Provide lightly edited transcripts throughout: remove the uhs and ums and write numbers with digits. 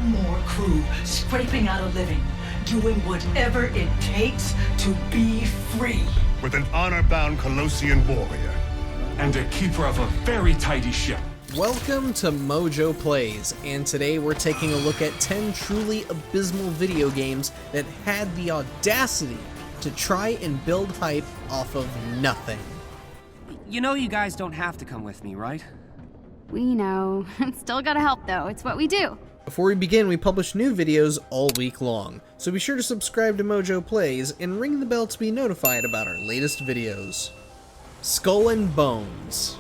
more crew scraping out a living, doing whatever it takes to be free. With an honor-bound Colossian warrior. And a keeper of a very tidy ship. Welcome to MojoPlays, and today we're taking a look at 10 truly abysmal video games that had the audacity to try and build hype off of nothing. You know you guys don't have to come with me, right? We know. Still gotta help though, it's what we do. Before we begin, we publish new videos all week long, so be sure to subscribe to MojoPlays and ring the bell to be notified about our latest videos. Skull and Bones.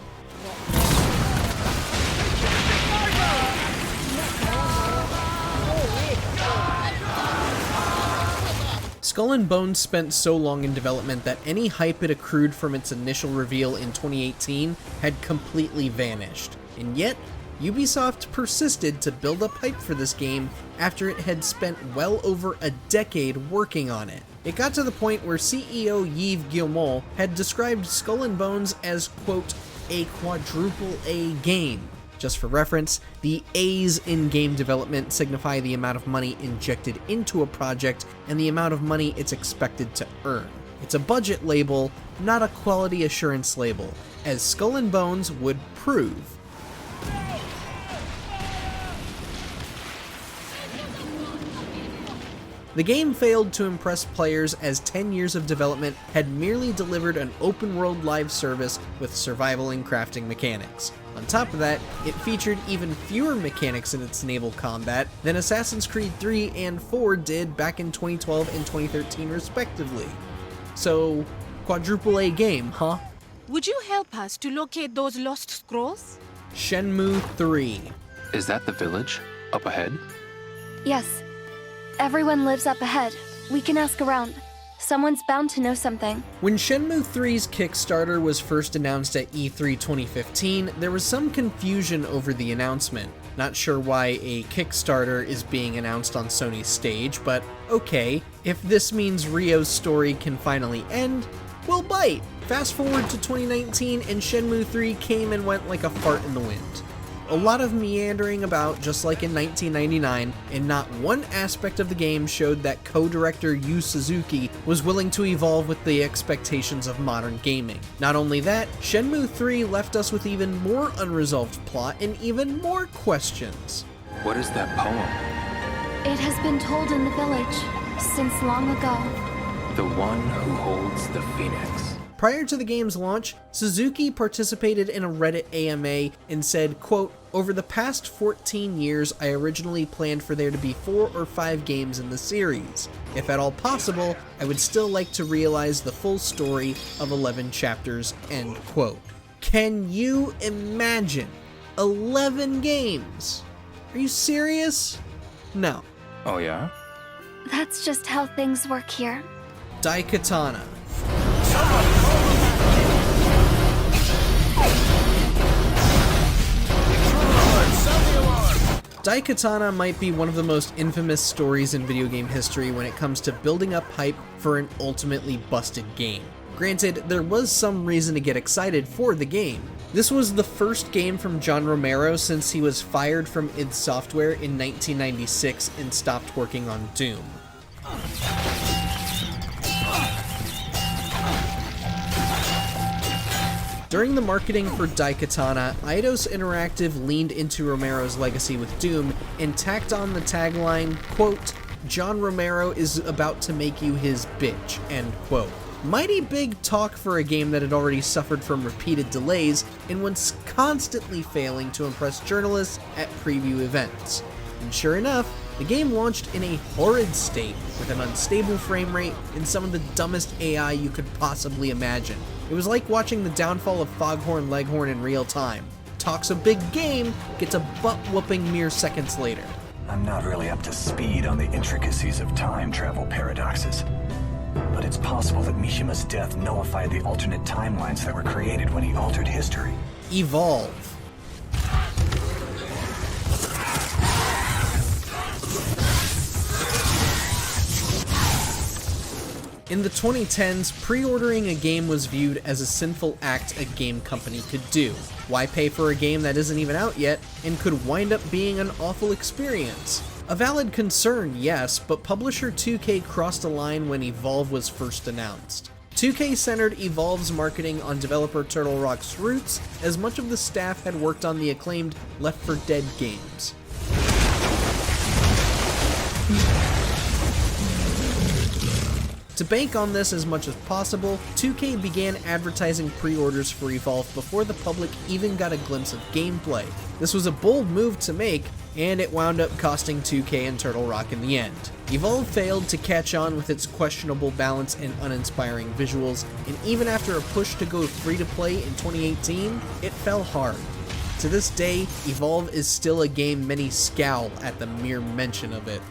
Skull and Bones spent so long in development that any hype it accrued from its initial reveal in 2018 had completely vanished. And yet, Ubisoft persisted to build up hype for this game after it had spent well over a decade working on it. It got to the point where CEO Yves Guillemot had described Skull and Bones as, quote, a quadruple A game. Just for reference, the A's in game development signify the amount of money injected into a project and the amount of money it's expected to earn. It's a budget label, not a quality assurance label, as Skull and Bones would prove. The game failed to impress players as 10 years of development had merely delivered an open-world live service with survival and crafting mechanics. On top of that, it featured even fewer mechanics in its naval combat than Assassin's Creed 3 and 4 did back in 2012 and 2013 respectively. So, quadruple A game, huh? Would you help us to locate those lost scrolls? Shenmue III. Is that the village? Up ahead? Yes. Everyone lives up ahead. We can ask around. Someone's bound to know something. When Shenmue III's Kickstarter was first announced at E3 2015, there was some confusion over the announcement. Not sure why a Kickstarter is being announced on Sony's stage, but okay, if this means Ryo's story can finally end, we'll bite. Fast forward to 2019 and Shenmue III came and went like a fart in the wind. A lot of meandering about, just like in 1999, and not one aspect of the game showed that co-director Yu Suzuki was willing to evolve with the expectations of modern gaming. Not only that, Shenmue III left us with even more unresolved plot and even more questions. What is that poem? It has been told in the village since long ago. The one who holds the phoenix. Prior to the game's launch, Suzuki participated in a Reddit AMA and said, quote, "Over the past 14 years, I originally planned for there to be 4 or 5 games in the series. If at all possible, I would still like to realize the full story of 11 chapters," end quote. Can you imagine? 11 games? Are you serious? No. Oh yeah? That's just how things work here. Katana. Katana might be one of the most infamous stories in video game history when it comes to building up hype for an ultimately busted game. Granted, there was some reason to get excited for the game. This was the first game from John Romero since he was fired from id Software in 1996 and stopped working on Doom. During the marketing for Katana, Eidos Interactive leaned into Romero's legacy with Doom and tacked on the tagline, quote, "John Romero is about to make you his bitch," end quote. Mighty big talk for a game that had already suffered from repeated delays and was constantly failing to impress journalists at preview events. And sure enough, the game launched in a horrid state with an unstable frame rate and some of the dumbest AI you could possibly imagine. It was like watching the downfall of Foghorn Leghorn in real time. Talks a big game, gets a butt-whooping mere seconds later. I'm not really up to speed on the intricacies of time travel paradoxes. But it's possible that Mishima's death nullified the alternate timelines that were created when he altered history. Evolve. In the 2010s, pre-ordering a game was viewed as a sinful act a game company could do. Why pay for a game that isn't even out yet and could wind up being an awful experience? A valid concern, yes, but publisher 2K crossed a line when Evolve was first announced. 2K centered Evolve's marketing on developer Turtle Rock's roots, as much of the staff had worked on the acclaimed Left 4 Dead games. To bank on this as much as possible, 2K began advertising pre-orders for Evolve before the public even got a glimpse of gameplay. This was a bold move to make, and it wound up costing 2K and Turtle Rock in the end. Evolve failed to catch on with its questionable balance and uninspiring visuals, and even after a push to go free-to-play in 2018, it fell hard. To this day, Evolve is still a game many scowl at the mere mention of it.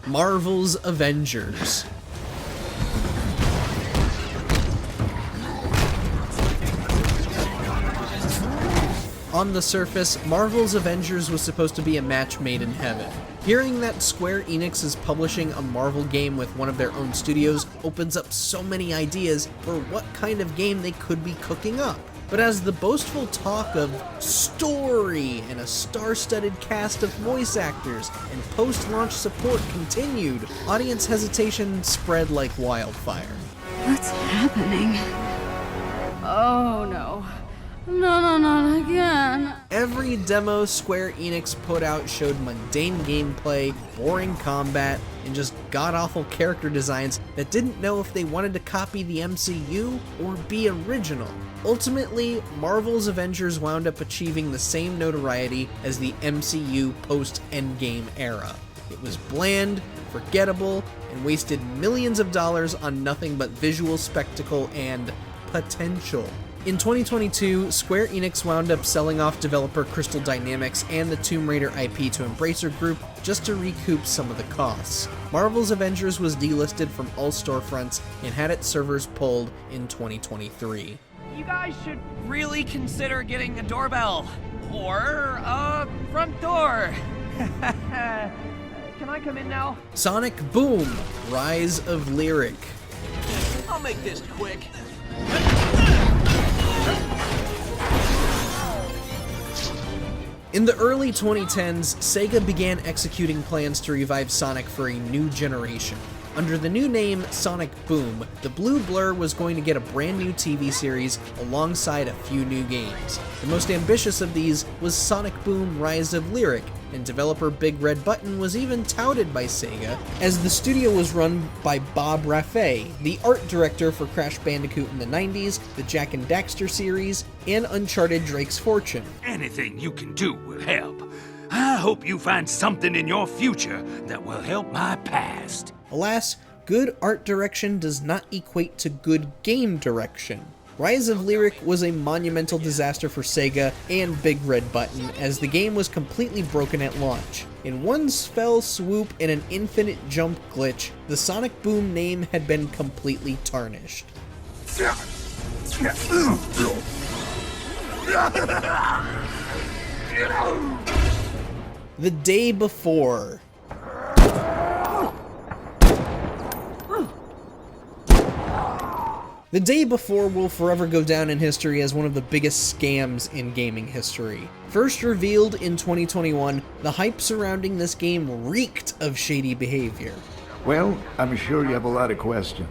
Marvel's Avengers. On the surface, Marvel's Avengers was supposed to be a match made in heaven. Hearing that Square Enix is publishing a Marvel game with one of their own studios opens up so many ideas for what kind of game they could be cooking up. But as the boastful talk of story and a star-studded cast of voice actors and post-launch support continued, audience hesitation spread like wildfire. What's happening? Oh no. No, not again. Every demo Square Enix put out showed mundane gameplay, boring combat, and just god-awful character designs that didn't know if they wanted to copy the MCU or be original. Ultimately, Marvel's Avengers wound up achieving the same notoriety as the MCU post-Endgame era. It was bland, forgettable, and wasted millions of dollars on nothing but visual spectacle and potential. In 2022, Square Enix wound up selling off developer Crystal Dynamics and the Tomb Raider IP to Embracer Group just to recoup some of the costs. Marvel's Avengers was delisted from all storefronts and had its servers pulled in 2023. You guys should really consider getting a doorbell. Or a front door. Can I come in now? Sonic Boom: Rise of Lyric. I'll make this quick. In the early 2010s, Sega began executing plans to revive Sonic for a new generation. Under the new name Sonic Boom, the Blue Blur was going to get a brand new TV series alongside a few new games. The most ambitious of these was Sonic Boom: Rise of Lyric, and developer Big Red Button was even touted by Sega, as the studio was run by Bob Raffay, the art director for Crash Bandicoot in the 90s, the Jak and Daxter series, and Uncharted: Drake's Fortune. Anything you can do will help. I hope you find something in your future that will help my past. Alas, good art direction does not equate to good game direction. Rise of Lyric was a monumental disaster for Sega and Big Red Button, as the game was completely broken at launch. In one fell swoop and an infinite jump glitch, the Sonic Boom name had been completely tarnished. The day before. The Day Before will forever go down in history as one of the biggest scams in gaming history. First revealed in 2021, the hype surrounding this game reeked of shady behavior. Well, I'm sure you have a lot of questions,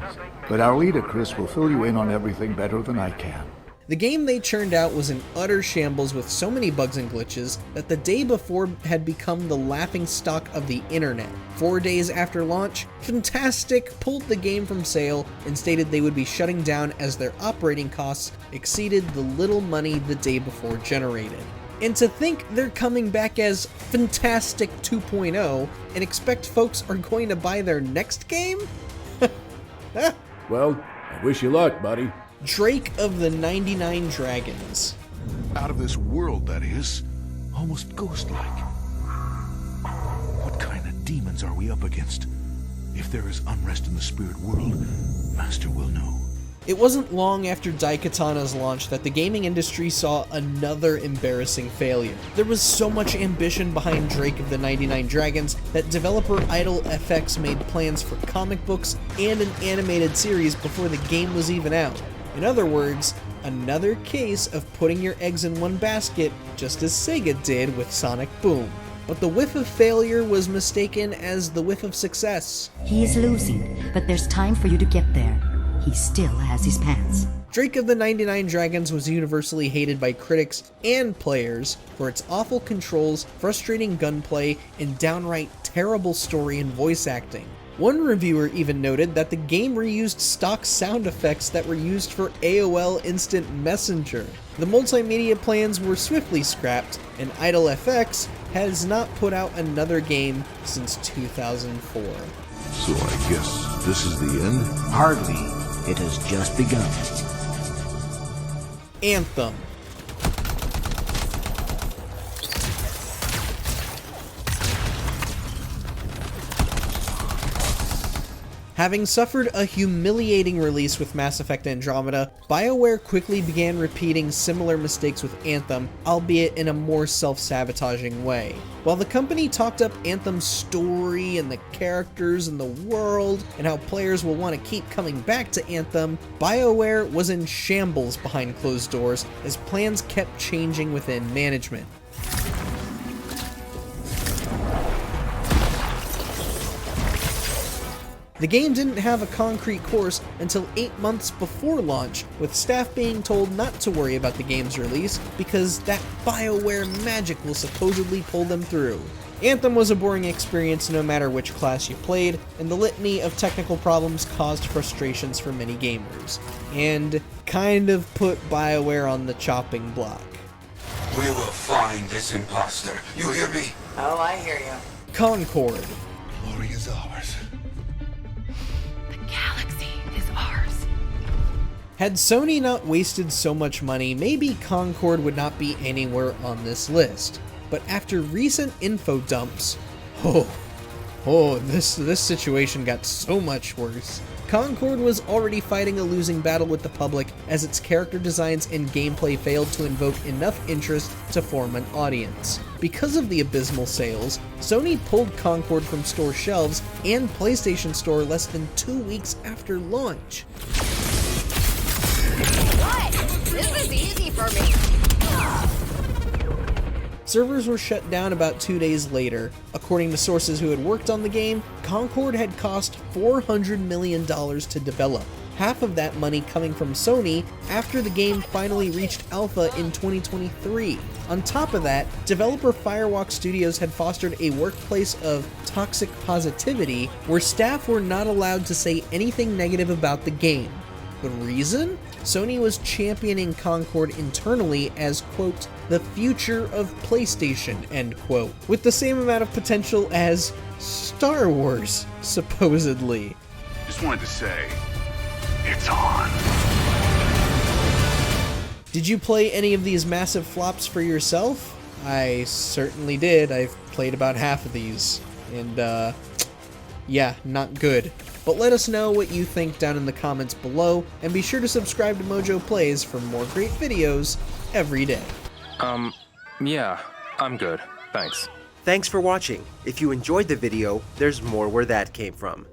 but our leader Chris will fill you in on everything better than I can. The game they churned out was an utter shambles with so many bugs and glitches that The Day Before had become the laughingstock of the internet. 4 days after launch, Fantastic pulled the game from sale and stated they would be shutting down as their operating costs exceeded the little money The Day Before generated. And to think they're coming back as Fantastic 2.0 and expect folks are going to buy their next game? Well, I wish you luck, buddy. Drake of the 99 Dragons. Out of this world, that is. Almost ghost-like. What kind of demons are we up against? If there is unrest in the spirit world, Master will know. It wasn't long after Daikatana's launch that the gaming industry saw another embarrassing failure. There was so much ambition behind Drake of the 99 Dragons that developer Idle FX made plans for comic books and an animated series before the game was even out. In other words, another case of putting your eggs in one basket, just as Sega did with Sonic Boom. But the whiff of failure was mistaken as the whiff of success. He is losing, but there's time for you to get there. He still has his pants. Drake of the 99 Dragons was universally hated by critics and players for its awful controls, frustrating gunplay, and downright terrible story and voice acting. One reviewer even noted that the game reused stock sound effects that were used for AOL Instant Messenger. The multimedia plans were swiftly scrapped, and Idle FX has not put out another game since 2004. So I guess this is the end? Hardly. It has just begun. Anthem. Having suffered a humiliating release with Mass Effect Andromeda, BioWare quickly began repeating similar mistakes with Anthem, albeit in a more self-sabotaging way. While the company talked up Anthem's story and the characters and the world, and how players will want to keep coming back to Anthem, BioWare was in shambles behind closed doors as plans kept changing within management. The game didn't have a concrete course until 8 months before launch, with staff being told not to worry about the game's release because that BioWare magic will supposedly pull them through. Anthem was a boring experience no matter which class you played, and the litany of technical problems caused frustrations for many gamers, and kind of put BioWare on the chopping block. We will find this imposter. You hear me? Oh, I hear you. Concord. Glory is ours. Galaxy is ours. Had Sony not wasted so much money, maybe Concord would not be anywhere on this list. But after recent info dumps, this situation got so much worse. Concord was already fighting a losing battle with the public as its character designs and gameplay failed to invoke enough interest to form an audience. Because of the abysmal sales, Sony pulled Concord from store shelves and PlayStation Store less than 2 weeks after launch. What? This is easy for me. Servers were shut down about 2 days later. According to sources who had worked on the game, Concord had cost $400 million to develop, half of that money coming from Sony after the game finally reached alpha in 2023. On top of that, developer Firewalk Studios had fostered a workplace of toxic positivity where staff were not allowed to say anything negative about the game. The reason? Sony was championing Concord internally as, quote, the future of PlayStation, end quote, with the same amount of potential as Star Wars, supposedly. Just wanted to say, it's on. Did you play any of these massive flops for yourself? I certainly did. I've played about half of these, and yeah, not good. But let us know what you think down in the comments below, and be sure to subscribe to MojoPlays for more great videos every day. Yeah, I'm good. Thanks. Thanks for watching. If you enjoyed the video, there's more where that came from.